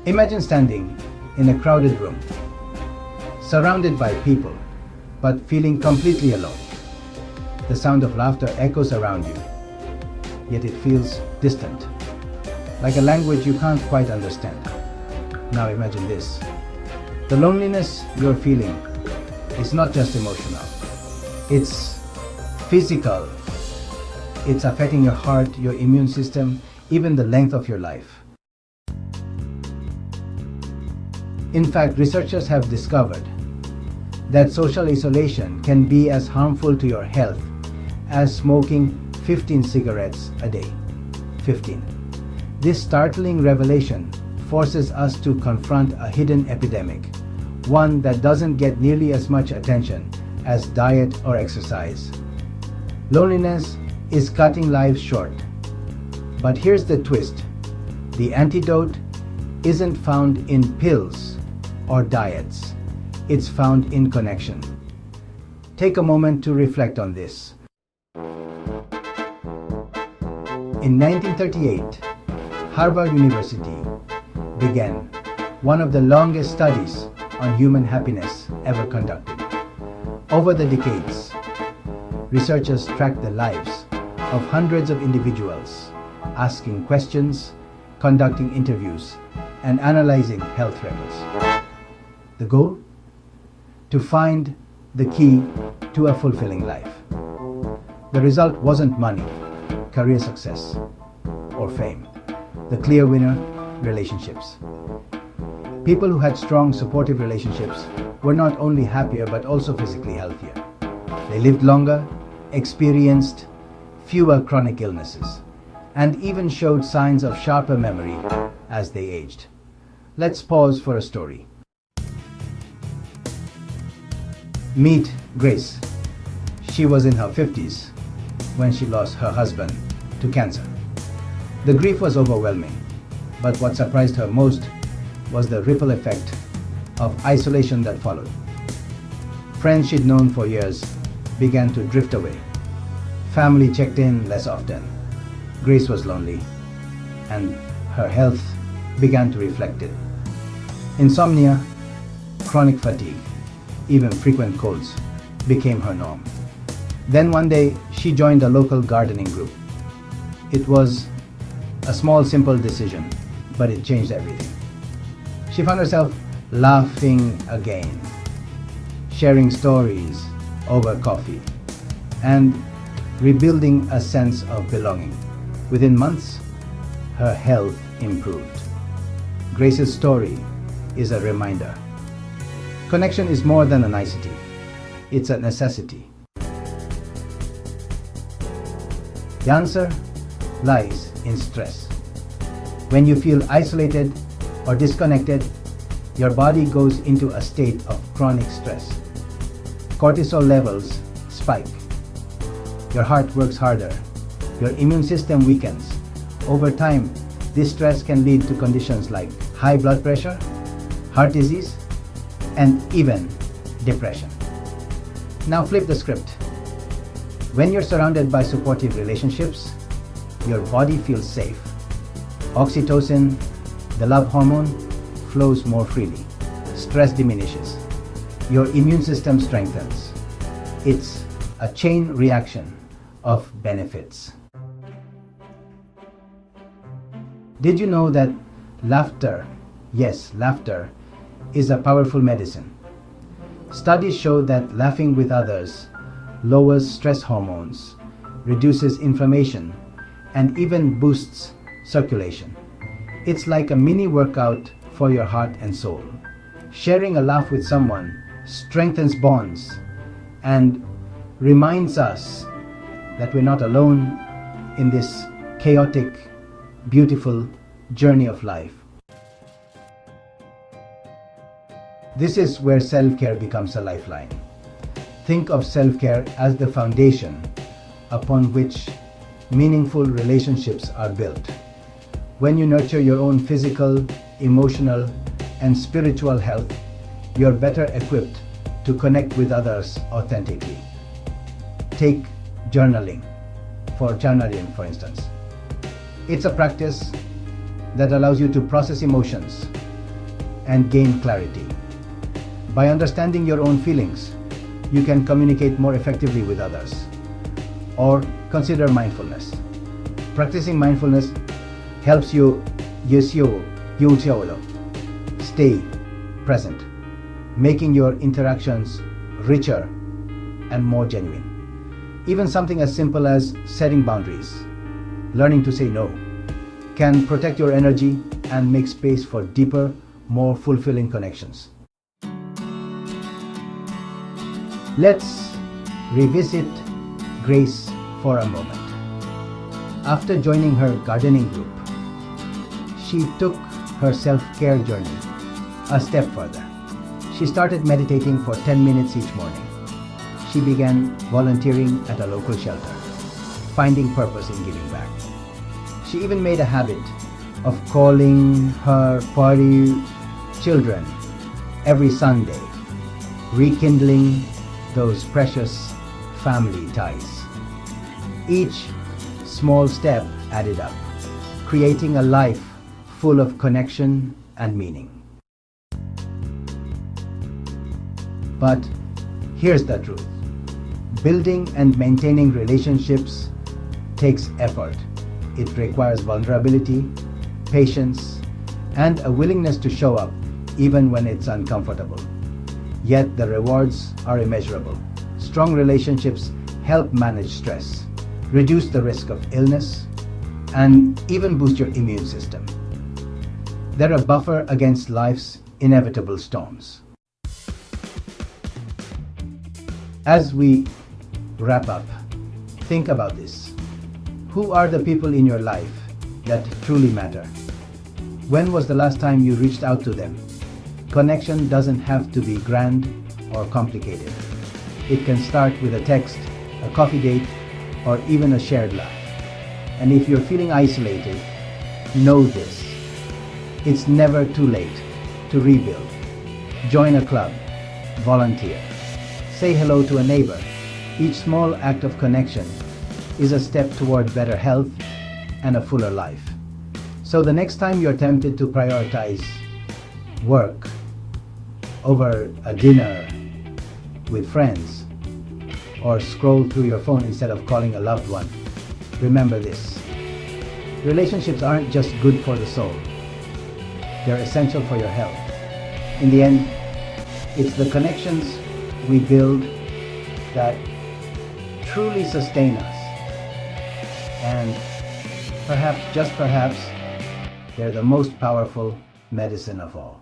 Imagine standing in a crowded room, surrounded by people, but feeling completely alone. The sound of laughter echoes around you, yet it feels distant, like a language you can't quite understand. Now imagine this. The loneliness you're feeling is not just emotional, it's physical. It's affecting your heart, your immune system, even the length of your life. In fact, researchers have discovered that social isolation can be as harmful to your health as smoking 15 cigarettes a day. 15. This startling revelation forces us to confront a hidden epidemic, one that doesn't get nearly as much attention as diet or exercise. Loneliness is cutting lives short. But here's the twist. The antidote isn't found in pills or diets. It's found in connection. Take a moment to reflect on this. In 1938, Harvard University began one of the longest studies on human happiness ever conducted. Over the decades, researchers tracked the lives of hundreds of individuals, asking questions, conducting interviews, and analyzing health records. The goal? To find the key to a fulfilling life. The result wasn't money, career success, or fame. The clear winner, relationships. People who had strong, supportive relationships were not only happier but also physically healthier. They lived longer, experienced fewer chronic illnesses, and even showed signs of sharper memory as they aged. Let's pause for a story. Meet Grace. She was in her 50s when she lost her husband to cancer. The grief was overwhelming, but what surprised her most was the ripple effect of isolation that followed. Friends she'd known for years began to drift away. Family checked in less often. Grace was lonely, and her health began to reflect it. Insomnia, chronic fatigue, even frequent colds became her norm. Then one day, she joined a local gardening group. It was a small, simple decision, but it changed everything. She found herself laughing again, sharing stories over coffee, and rebuilding a sense of belonging. Within months, her health improved. Grace's story is a reminder. Connection is more than a nicety. It's a necessity. The answer lies in stress. When you feel isolated or disconnected, your body goes into a state of chronic stress. Cortisol levels spike. Your heart works harder. Your immune system weakens. Over time, this stress can lead to conditions like high blood pressure, heart disease, and even depression. Now flip the script. When you're surrounded by supportive relationships, your body feels safe. Oxytocin, the love hormone, flows more freely. Stress diminishes. Your immune system strengthens. It's a chain reaction of benefits. Did you know that laughter, yes, laughter, is a powerful medicine? Studies show that laughing with others lowers stress hormones, reduces inflammation, and even boosts circulation. It's like a mini workout for your heart and soul. Sharing a laugh with someone strengthens bonds and reminds us that we're not alone in this chaotic, beautiful journey of life. This is where self-care becomes a lifeline. Think of self-care as the foundation upon which meaningful relationships are built. When you nurture your own physical, emotional, and spiritual health, you're better equipped to connect with others authentically. Take journaling, for instance. It's a practice that allows you to process emotions, and gain clarity. By understanding your own feelings, you can communicate more effectively with others. Or consider mindfulness. Practicing mindfulness helps you stay present, making your interactions richer and more genuine. Even something as simple as setting boundaries, learning to say no, can protect your energy and make space for deeper, more fulfilling connections. Let's revisit Grace for a moment. After joining her gardening group, she took her self-care journey a step further. She started meditating for 10 minutes each morning. She began volunteering at a local shelter, finding purpose in giving back. She even made a habit of calling her party children every Sunday, rekindling those precious family ties. Each small step added up, creating a life full of connection and meaning. But here's the truth. Building and maintaining relationships takes effort. It requires vulnerability, patience, and a willingness to show up even when it's uncomfortable. Yet the rewards are immeasurable. Strong relationships help manage stress, reduce the risk of illness, and even boost your immune system. They're a buffer against life's inevitable storms. As we wrap up, think about this. Who are the people in your life that truly matter? When was the last time you reached out to them? Connection doesn't have to be grand or complicated. It can start with a text, a coffee date, or even a shared laugh. And if you're feeling isolated, know this. It's never too late to rebuild. Join a club, volunteer, say hello to a neighbor. Each small act of connection is a step toward better health and a fuller life. So the next time you're tempted to prioritize work over a dinner with friends, or scroll through your phone instead of calling a loved one, remember this. Relationships aren't just good for the soul. They're essential for your health. In the end, it's the connections we build that truly sustain us. And perhaps, just perhaps, they're the most powerful medicine of all.